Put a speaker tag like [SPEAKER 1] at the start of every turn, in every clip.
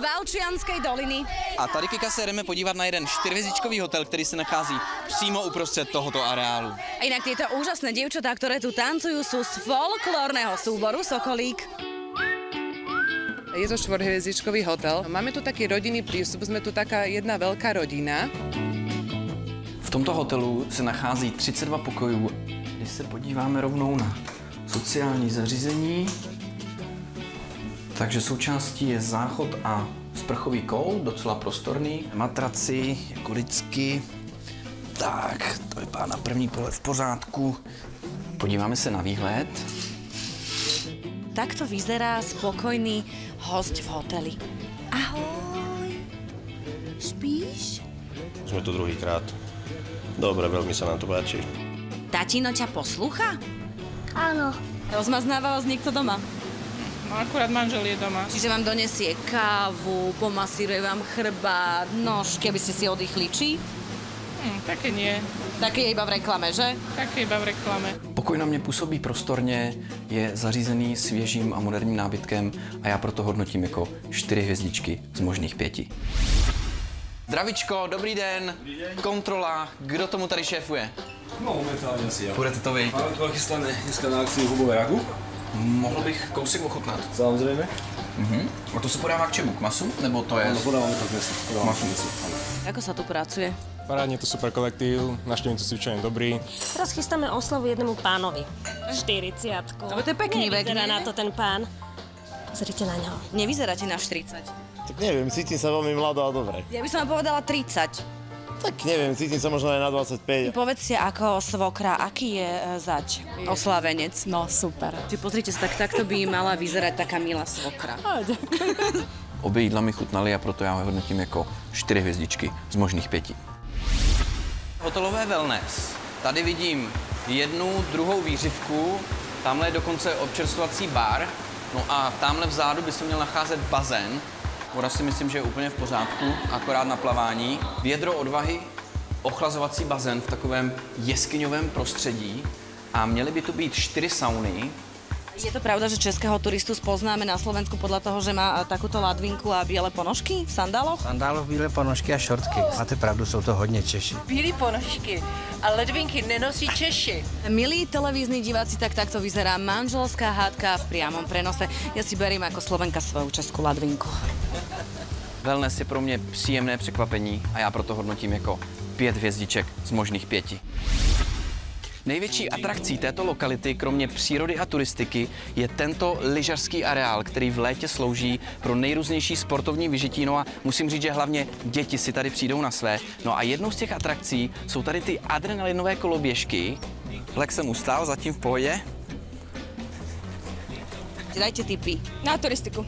[SPEAKER 1] Valčianskej doliny.
[SPEAKER 2] A tady Kika se jdeme podívat na jeden 4hvězdičkový hotel, který se nachází přímo uprostřed tohoto areálu.
[SPEAKER 1] A inak tieto úžasné dievčatá, ktoré tu tancujú, sú z folklórneho súboru Sokolík.
[SPEAKER 3] Je to 4hvězdičkový hotel. Máme tu taký rodinný prístup, sme tu taká jedna veľká rodina.
[SPEAKER 2] V tomto hotelu se nachází 32 pokojů. Když se podíváme rovnou na sociální zařízení, takže součástí je záchod a sprchový kout, docela prostorný. Matraci, jako vždycky. Tak, to vypadá na první pohled v pořádku. Podíváme se na výhled.
[SPEAKER 1] Takto vyzerá spokojný host v hoteli. Ahoj. Spíš?
[SPEAKER 4] Sme tu druhýkrát. Dobre, veľmi sa nám to páči.
[SPEAKER 1] Tatino ťa poslúcha?
[SPEAKER 5] Áno.
[SPEAKER 1] Rozmaznáva vás niekto doma?
[SPEAKER 6] No akurát manžel je doma.
[SPEAKER 1] Čiže vám donesie kávu, pomasíruje vám chrbát, nož, keby ste si oddychli, či?
[SPEAKER 6] Také nie.
[SPEAKER 1] Také je iba v reklame, že?
[SPEAKER 6] Také iba v reklame.
[SPEAKER 2] Pokoj na mě působí prostorně, je zařízený svěžím a moderním nábytkem a já proto hodnotím jako 4 hvězdičky z možných 5. Zdravičko, dobrý den. Kontrola, kdo tomu tady šéfuje?
[SPEAKER 7] No, momentálně asi já.
[SPEAKER 2] Budete to vy?
[SPEAKER 7] Máme tu nachystané dneska na akcii hubové ragu.
[SPEAKER 2] Mohl bych kousek ochutnat?
[SPEAKER 7] Samozřejmě.
[SPEAKER 2] A to se podává k čemu? K masu? Nebo to je...
[SPEAKER 7] No, podáváme to k mesu. Podáváme k mesu.
[SPEAKER 1] Ako sa tu pracuje?
[SPEAKER 4] Parádne, to super kolektív, návštevníci sú zvyčajne dobrí.
[SPEAKER 5] Teraz chystáme oslavu jednému pánovi. 40-ku.
[SPEAKER 1] Ale to je pekný vek,
[SPEAKER 5] Nevyzerá
[SPEAKER 1] nie?
[SPEAKER 5] na to ten pán. Pozrite na ňo.
[SPEAKER 1] Nevyzeráte na 40.
[SPEAKER 8] Tak neviem, cítim sa veľmi mlado a dobre.
[SPEAKER 1] Ja by som vám povedala 30.
[SPEAKER 8] Tak neviem, cítim sa možno aj na 25.
[SPEAKER 1] Povedzte, ako svokra, aký je zať oslávenec?
[SPEAKER 9] No, super.
[SPEAKER 1] Či pozrite sa, takto by mala vyzerať taká milá svokra.
[SPEAKER 2] Obě jídla mi chutnaly a proto já ho hodnotím jako 4 hvězdičky z možných 5. Hotelové wellness. Tady vidím jednu, druhou výřivku, tamhle je dokonce občerstvovací bar, no a tamhle vzadu by se měl nacházet bazén. Voda si myslím, že je úplně v pořádku, akorát na plavání. Vědro odvahy, ochlazovací bazén v takovém jeskyňovém prostředí a měly by tu být 4 sauny.
[SPEAKER 1] Je to pravda, že českého turistu spoznáme na Slovensku podľa toho, že má takúto ladvinku a biele ponožky v sandáloch?
[SPEAKER 10] Sandáloch, bílé ponožky a šortky. Máte pravdu, jsou to hodně Češi.
[SPEAKER 11] Bílé ponožky a ledvinky nenosí Češi.
[SPEAKER 1] Milí televízni diváci, takto vyzerá manželská hádka v priamom prenose. Ja si berím ako Slovenka svoju českú ladvinku.
[SPEAKER 2] Wellness je pro mě příjemné překvapení a já proto hodnotím jako 5 hvězdiček z možných 5. Největší atrakcí této lokality, kromě přírody a turistiky, je tento lyžařský areál, který v létě slouží pro nejrůznější sportovní vyžití. No a musím říct, že hlavně děti si tady přijdou na své. No a jednou z těch atrakcí jsou tady ty adrenalinové koloběžky. Lek jsem ustál, zatím v pohodě.
[SPEAKER 1] Dajte tipy.
[SPEAKER 9] Na turistiku.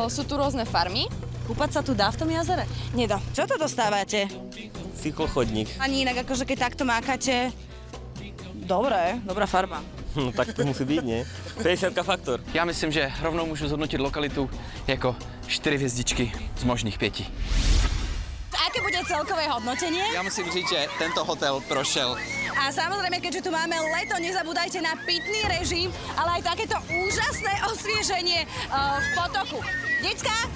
[SPEAKER 9] Sú tu rôzne farmy.
[SPEAKER 1] Kúpať sa tu dá v tom jazere?
[SPEAKER 9] Nedá.
[SPEAKER 1] Čo to dostávate?
[SPEAKER 8] Cyklochodník.
[SPEAKER 1] Ani inak, akože keď takto mákate... Dobre, dobrá farba.
[SPEAKER 8] No tak to musí byť, nie? 50 faktor.
[SPEAKER 2] Já myslím, že rovnou můžu zhodnotit lokalitu jako 4 hvězdičky z možných 5.
[SPEAKER 1] Aké bude celkové hodnotenie?
[SPEAKER 2] Já musím říct, že tento hotel prošel.
[SPEAKER 1] A samozrejme, keďže tu máme leto, nezabúdajte na pitný režim, ale aj takéto úžasné osvieženie v potoku. Decka,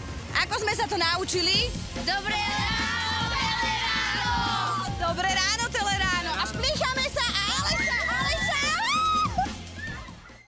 [SPEAKER 1] ako sme sa to naučili? Dobré ráno, televízia! Dobré ráno, televízia!